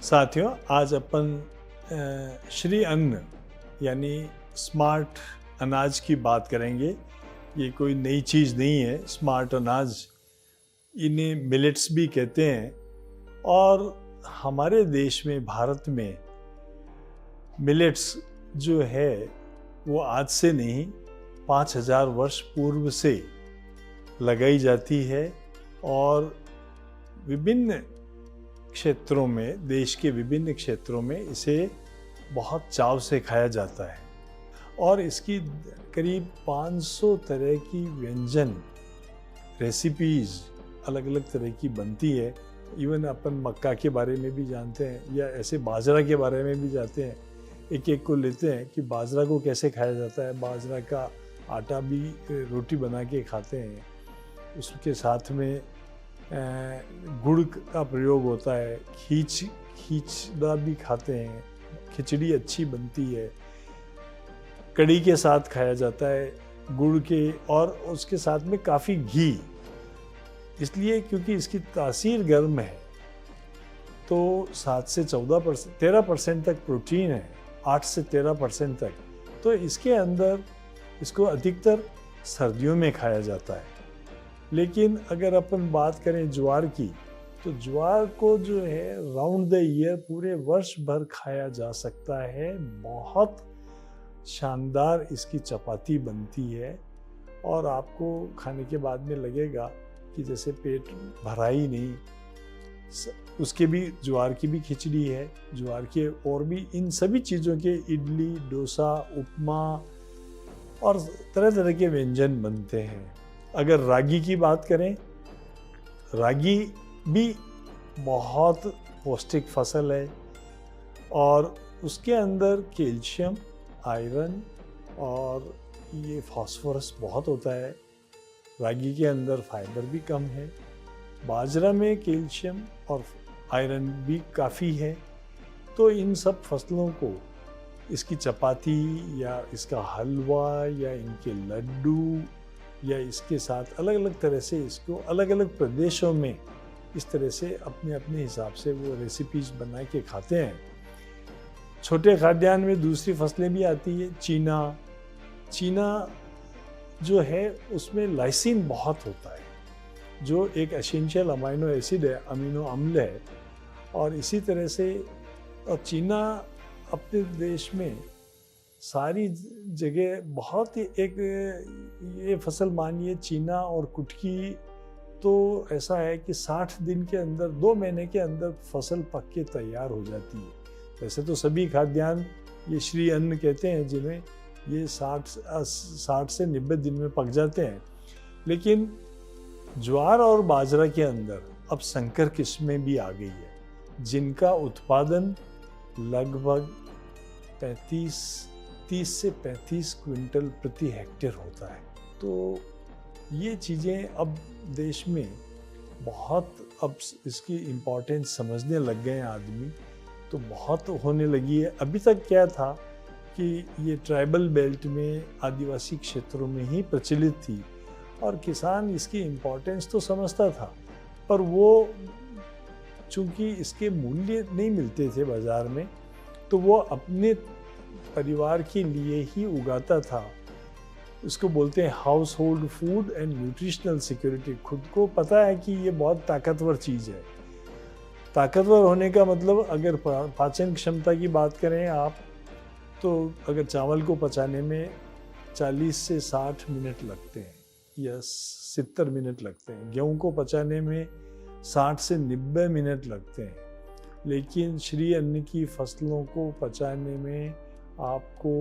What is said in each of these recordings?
साथियों, आज अपन श्री अन्न यानी स्मार्ट अनाज की बात करेंगे। ये कोई नई चीज़ नहीं है। स्मार्ट अनाज, इन्हें मिलेट्स भी कहते हैं। और हमारे देश में, भारत में, मिलेट्स जो है वो आज से नहीं, 5000 वर्ष पूर्व से लगाई जाती है। और विभिन्न क्षेत्रों में, देश के विभिन्न क्षेत्रों में इसे बहुत चाव से खाया जाता है। और इसकी करीब 500 तरह की व्यंजन रेसिपीज़ अलग अलग तरह की बनती है। इवन अपन मक्का के बारे में भी जानते हैं, या ऐसे बाजरा के बारे में भी जानते हैं। एक एक को लेते हैं कि बाजरा को कैसे खाया जाता है। बाजरा का आटा भी रोटी बना के खाते हैं। उसके साथ में गुड़ का प्रयोग होता है। खींचड़ा भी खाते हैं। खिचड़ी अच्छी बनती है, कढ़ी के साथ खाया जाता है गुड़ के, और उसके साथ में काफ़ी घी, इसलिए क्योंकि इसकी तासीर गर्म है। तो 7 से 14% 13% तक प्रोटीन है, 8 से 13% तक। तो इसके अंदर इसको अधिकतर सर्दियों में खाया जाता है। लेकिन अगर अपन बात करें ज्वार की, तो ज्वार को जो है राउंड द ईयर, पूरे वर्ष भर खाया जा सकता है। बहुत शानदार इसकी चपाती बनती है, और आपको खाने के बाद में लगेगा कि जैसे पेट भरा ही नहीं। उसके भी, ज्वार की भी खिचड़ी है, ज्वार के और भी इन सभी चीज़ों के इडली, डोसा, उपमा और तरह तरह के व्यंजन बनते हैं। अगर रागी की बात करें, रागी भी बहुत पौष्टिक फसल है, और उसके अंदर कैल्शियम, आयरन और ये फास्फोरस बहुत होता है। रागी के अंदर फाइबर भी कम है। बाजरा में कैल्शियम और आयरन भी काफ़ी है। तो इन सब फसलों को, इसकी चपाती या इसका हलवा या इनके लड्डू, या इसके साथ अलग अलग तरह से इसको अलग अलग प्रदेशों में इस तरह से अपने अपने हिसाब से वो रेसिपीज बना के खाते हैं। छोटे खाद्यान्न में दूसरी फसलें भी आती है। चीना जो है उसमें लाइसिन बहुत होता है, जो एक एसेंशियल अमीनो एसिड है, अमीनो अम्ल है। और इसी तरह से चीना अपने देश में सारी जगह बहुत ही एक, ये फसल मानिए चीना और कुटकी, तो ऐसा है कि 60 दिन के अंदर, 2 महीने के अंदर फसल पक के तैयार हो जाती है। वैसे तो सभी खाद्यान्न ये श्री अन्न कहते हैं, जिन्हें ये 60 से 90 दिन में पक जाते हैं। लेकिन ज्वार और बाजरा के अंदर अब संकर किस्में भी आ गई है, जिनका उत्पादन लगभग 30 से 35 क्विंटल प्रति हेक्टेयर होता है। तो ये चीज़ें अब देश में बहुत, अब इसकी इम्पोर्टेंस समझने लग गए हैं आदमी, तो बहुत होने लगी है। अभी तक क्या था कि ये ट्राइबल बेल्ट में, आदिवासी क्षेत्रों में ही प्रचलित थी, और किसान इसकी इम्पोर्टेंस तो समझता था, पर वो चूँकि इसके मूल्य नहीं मिलते थे बाज़ार में, तो वो अपने परिवार के लिए ही उगाता था। इसको बोलते हैं house hold food and nutritional security. खुद को पता है कि ये बहुत ताकतवर चीज़ है। ताकतवर होने का मतलब, अगर पाचन क्षमता की बात करें आप, तो अगर चावल को पचाने में 40 से 60 मिनट लगते हैं या 70 मिनट लगते हैं, गेहूं को पचाने में 60 से 90 मिनट लगते हैं, लेकिन श्री अन्न की फसलों को पचाने में आपको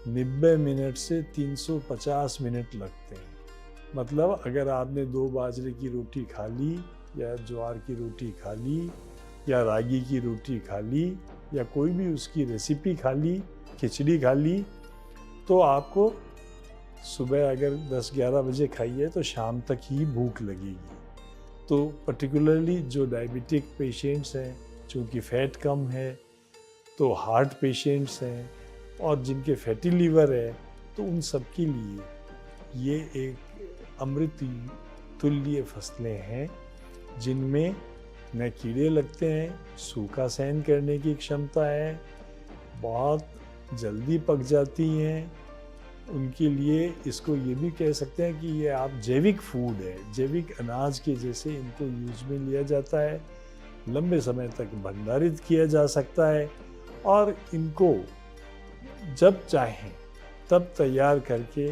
90 मिनट से 350 मिनट लगते हैं। मतलब अगर आपने 2 बाजरे की रोटी खा ली, या ज्वार की रोटी खा ली, या रागी की रोटी खा ली, या कोई भी उसकी रेसिपी खा ली, खिचड़ी खा ली, तो आपको सुबह अगर 10-11 बजे खाइए तो शाम तक ही भूख लगेगी। तो पर्टिकुलरली जो डायबिटिक पेशेंट्स हैं, चूँकि फैट कम है, तो हार्ट पेशेंट्स हैं, और जिनके फैटी लीवर है, तो उन सब के लिए ये एक अमृत तुल्य फसलें हैं, जिनमें न कीड़े लगते हैं, सूखा सहन करने की क्षमता है, बहुत जल्दी पक जाती हैं। उनके लिए इसको ये भी कह सकते हैं कि ये आप जैविक फूड है, जैविक अनाज के जैसे इनको यूज में लिया जाता है, लंबे समय तक भंडारित किया जा सकता है और इनको जब चाहें तब तैयार करके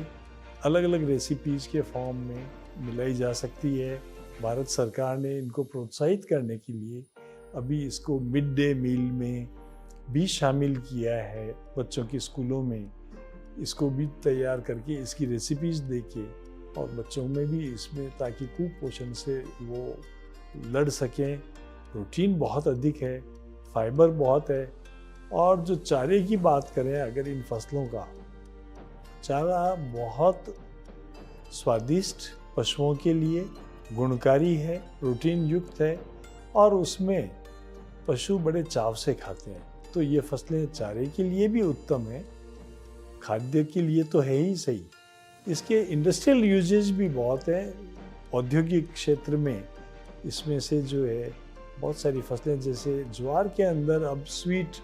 अलग अलग रेसिपीज़ के फॉर्म में मिलाई जा सकती है। भारत सरकार ने इनको प्रोत्साहित करने के लिए अभी इसको मिड डे मील में भी शामिल किया है। बच्चों के स्कूलों में इसको भी तैयार करके इसकी रेसिपीज़ देके और बच्चों में भी इसमें, ताकि कुपोषण से वो लड़ सकें। प्रोटीन बहुत अधिक है, फाइबर बहुत है। और जो चारे की बात करें अगर इन फसलों का, चारा बहुत स्वादिष्ट, पशुओं के लिए गुणकारी है, प्रोटीन युक्त है और उसमें पशु बड़े चाव से खाते हैं। तो ये फसलें चारे के लिए भी उत्तम है, खाद्य के लिए तो है ही सही। इसके इंडस्ट्रियल यूजेज भी बहुत है। औद्योगिक क्षेत्र में इसमें से जो है बहुत सारी फसलें, जैसे ज्वार के अंदर अब स्वीट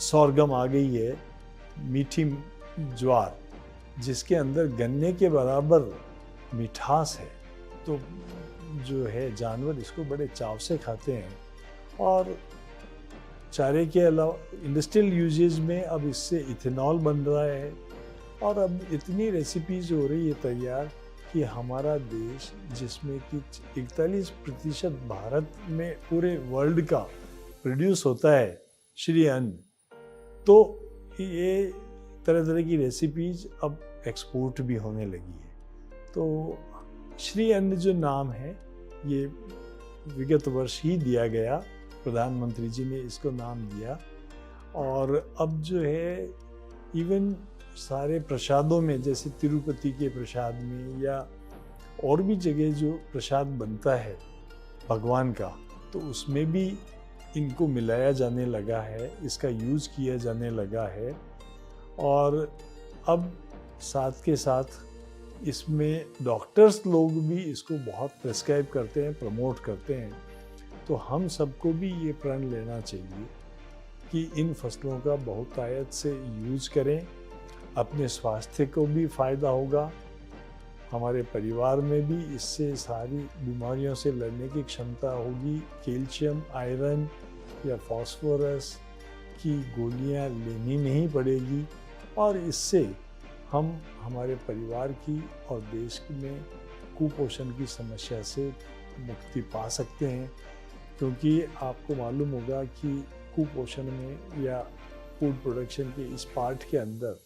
सोरगम आ गई है, मीठी ज्वार, जिसके अंदर गन्ने के बराबर मिठास है। तो जो है जानवर इसको बड़े चाव से खाते हैं। और चारे के अलावा इंडस्ट्रियल यूजेज में अब इससे इथेनॉल बन रहा है और अब इतनी रेसिपीज हो रही है तैयार कि हमारा देश, जिसमें कि 41% भारत में पूरे वर्ल्ड का प्रोड्यूस होता है श्री अन्न, तो ये तरह तरह की रेसिपीज अब एक्सपोर्ट भी होने लगी है। तो श्री अन्न जो नाम है ये विगत वर्ष ही दिया गया, प्रधानमंत्री जी ने इसको नाम दिया। और अब जो है इवन सारे प्रसादों में, जैसे तिरुपति के प्रसाद में या और भी जगह जो प्रसाद बनता है भगवान का, तो उसमें भी इनको मिलाया जाने लगा है, इसका यूज़ किया जाने लगा है। और अब साथ के साथ इसमें डॉक्टर्स लोग भी इसको बहुत प्रिस्क्राइब करते हैं, प्रमोट करते हैं। तो हम सबको भी ये प्रण लेना चाहिए कि इन फसलों का बहुतायत से यूज करें, अपने स्वास्थ्य को भी फ़ायदा होगा, हमारे परिवार में भी इससे सारी बीमारियों से लड़ने की क्षमता होगी। कैल्शियम, आयरन या फास्फोरस की गोलियां लेनी नहीं पड़ेगी और इससे हम हमारे परिवार की और देश में कुपोषण की समस्या से मुक्ति पा सकते हैं। क्योंकि आपको मालूम होगा कि कुपोषण में या फूड प्रोडक्शन के इस पार्ट के अंदर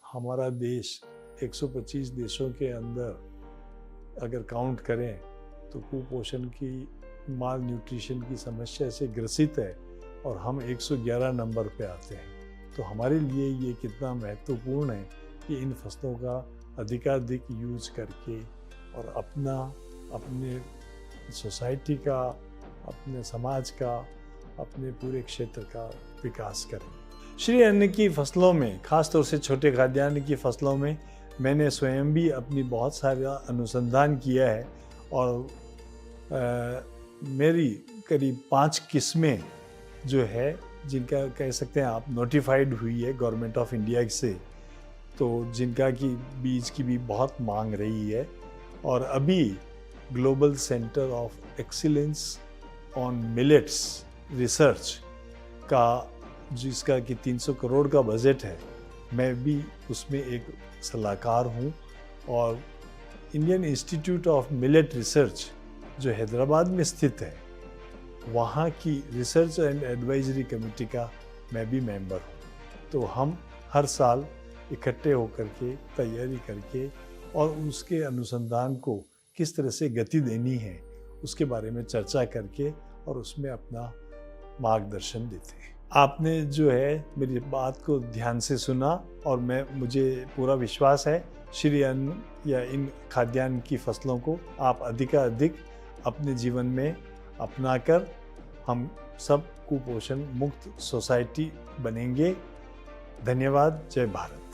हमारा देश 125 देशों के अंदर अगर काउंट करें तो कुपोषण की, माल न्यूट्रिशन की समस्या से ग्रसित है और हम 111 नंबर पे आते हैं। तो हमारे लिए ये कितना महत्वपूर्ण है कि इन फसलों का अधिकाधिक यूज करके और अपने सोसाइटी का, अपने समाज का, अपने पूरे क्षेत्र का विकास करें। श्री अन्न की फसलों में, खासतौर से छोटे खाद्यान्न की फसलों में मैंने स्वयं भी अपनी बहुत सारा अनुसंधान किया है और मेरी करीब 5 किस्में जो है, जिनका कह सकते हैं आप नोटिफाइड हुई है गवर्नमेंट ऑफ इंडिया से, तो जिनका की बीज की भी बहुत मांग रही है। और अभी global centre of excellence on millets research का, जिसका कि 300 करोड़ का बजट है, मैं भी उसमें एक सलाहकार हूँ। और Indian institute of millet research जो हैदराबाद में स्थित है, वहाँ की रिसर्च एंड एडवाइजरी कमेटी का मैं भी मेंबर हूँ। तो हम हर साल इकट्ठे होकर के तैयारी करके और उसके अनुसंधान को किस तरह से गति देनी है उसके बारे में चर्चा करके और उसमें अपना मार्गदर्शन देते हैं। आपने जो है मेरी बात को ध्यान से सुना और मुझे पूरा विश्वास है श्री अन्न या इन खाद्यान्न की फसलों को आप अधिकाधिक अपने जीवन में अपनाकर हम सब कुपोषण मुक्त सोसाइटी बनेंगे। धन्यवाद। जय भारत।